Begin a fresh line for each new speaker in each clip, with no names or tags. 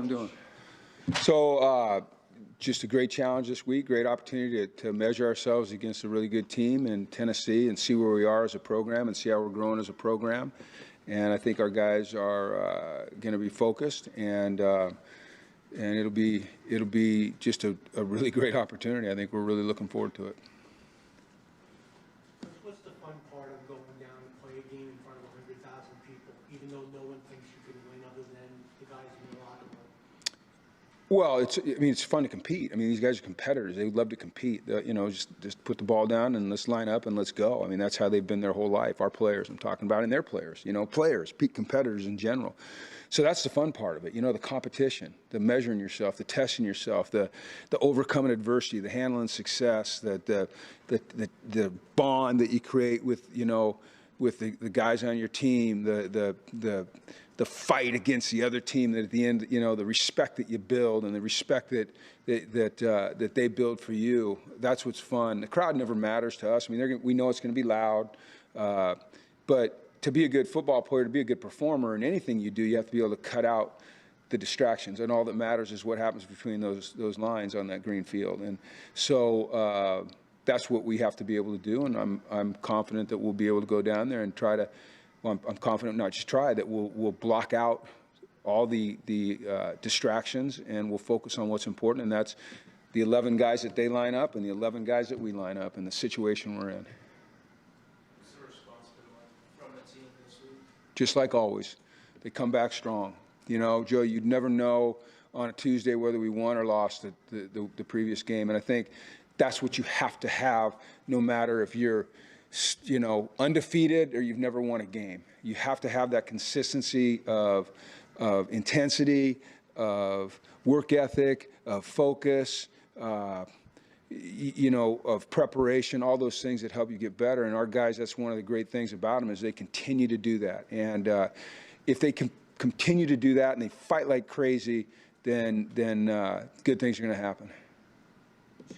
everyone doing? So just a great challenge this week, great opportunity to measure ourselves against a really good team in Tennessee and see where we are as a program and see how we're growing as a program. And I think our guys are going to be focused, and it'll be just a really great opportunity. I think we're really looking forward to it.
What's the fun part of going down and play a game in front of 100,000 people, even though no one thinks you can win other than the guys in the locker room?
Well, it's fun to compete. I mean, these guys are competitors. They love to compete. Just put the ball down and let's line up and let's go. I mean, that's how they've been their whole life. Our players, I'm talking about, and their players. Players, competitors in general. So that's the fun part of it. The competition, the measuring yourself, the testing yourself, the overcoming adversity, the handling success, the bond that you create with with the guys on your team, the fight against the other team, that at the end, the respect that you build and the respect that they build for you. That's what's fun. The crowd never matters to us. I mean, we know it's going to be loud, but to be a good football player, to be a good performer in anything you do, you have to be able to cut out the distractions, and all that matters is what happens between those lines on that green field. And so that's what we have to be able to do, and I'm confident that we'll be able to go down there and try to. Well, I'm confident, not just try, that we'll block out all the distractions, and we'll focus on what's important, and that's the 11 guys that they line up and the 11 guys that we line up and the situation we're in.
What's the response been like from the team this week?
Just like always, they come back strong. Joe, you'd never know on a Tuesday whether we won or lost the previous game, and I think that's what you have to have, no matter if you're undefeated or you've never won a game. You have to have that consistency of intensity, of work ethic, of focus, of preparation, all those things that help you get better. And our guys, that's one of the great things about them, is they continue to do that. And if they can continue to do that and they fight like crazy, then good things are going to happen.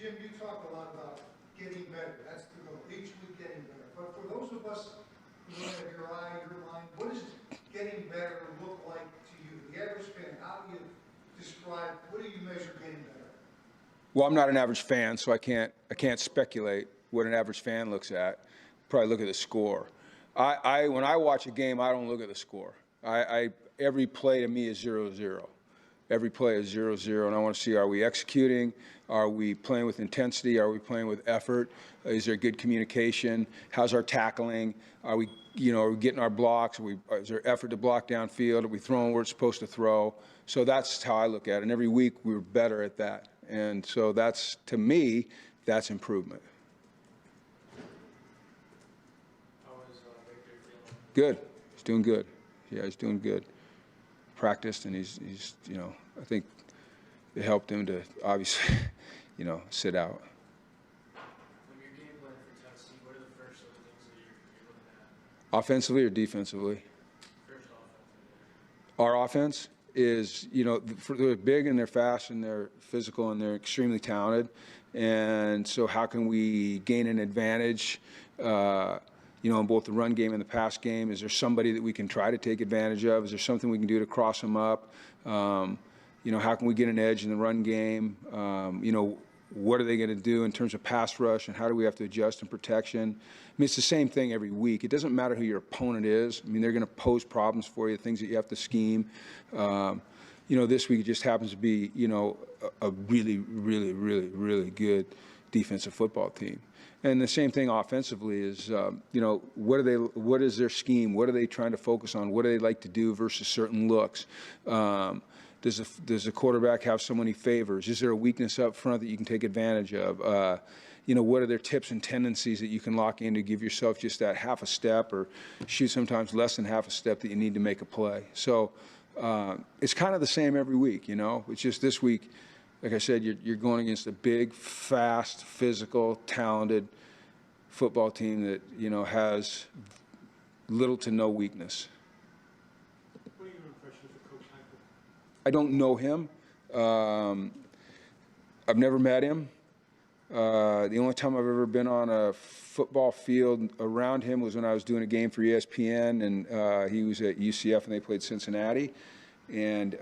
Jim, you talk a lot about getting better. That's the goal. Each week getting better. But for those of us who have your eye, your mind, what does getting better look like to you? The average fan, how do you describe, what do you measure getting better?
Well, I'm not an average fan, so I can't speculate what an average fan looks at. Probably look at the score. When I watch a game, I don't look at the score. Every play to me is 0-0. Every play is 0-0, and I want to see, are we executing? Are we playing with intensity? Are we playing with effort? Is there good communication? How's our tackling? Are we getting our blocks? Is there effort to block downfield? Are we throwing where it's supposed to throw? So that's how I look at it. And every week we're better at that. And so that's, to me, that's improvement.
How is Victor feeling?
Good. He's doing good. Yeah, he's doing good. Practiced, and he's I think it helped him to obviously sit out.
When you're game planning for Tennessee, what are the first things that you're looking at?
Offensively or defensively?
First offensively.
Our offense is, they're big and they're fast and they're physical and they're extremely talented, and so how can we gain an advantage in both the run game and the pass game? Is there somebody that we can try to take advantage of? Is there something we can do to cross them up? How can we get an edge in the run game? What are they going to do in terms of pass rush, and how do we have to adjust in protection? I mean, it's the same thing every week. It doesn't matter who your opponent is. I mean, they're going to pose problems for you, things that you have to scheme. This week it just happens to be, a really, really, really, really good defensive football team. And the same thing offensively is, what is their scheme? What are they trying to focus on? What do they like to do versus certain looks? Does the quarterback have someone he favors? Is there a weakness up front that you can take advantage of? What are their tips and tendencies that you can lock in to give yourself just that half a step, or shoot sometimes less than half a step, that you need to make a play? So it's kind of the same every week, It's just this week, like I said, you're going against a big, fast, physical, talented football team that, has little to no weakness.
What are your impressions of Coach Heupel?
I don't know him. I've never met him. The only time I've ever been on a football field around him was when I was doing a game for ESPN, and he was at UCF and they played Cincinnati. And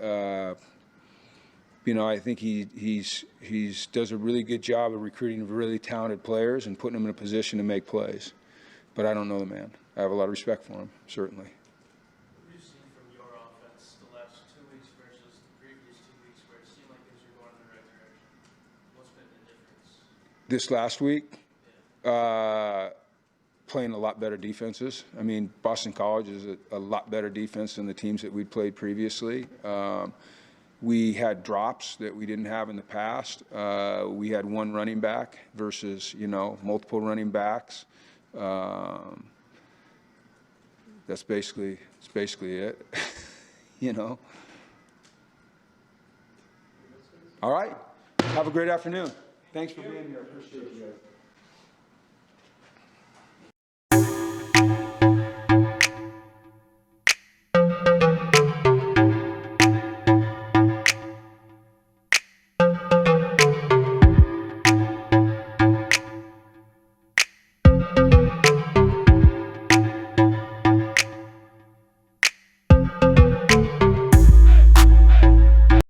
you know, I think he's does a really good job of recruiting really talented players and putting them in a position to make plays. But I don't know the man. I have a lot of respect for him, certainly.
What have you seen from your offense the last 2 weeks versus the previous 2 weeks where it seemed like things were going in the right direction? What's been the difference?
This last week, playing a lot better defenses. I mean, Boston College is a lot better defense than the teams that we'd played previously. We had drops that we didn't have in the past. We had one running back versus, you know, multiple running backs. That's basically it, you know. All right. Have a great afternoon. Thanks for being here. Appreciate you guys.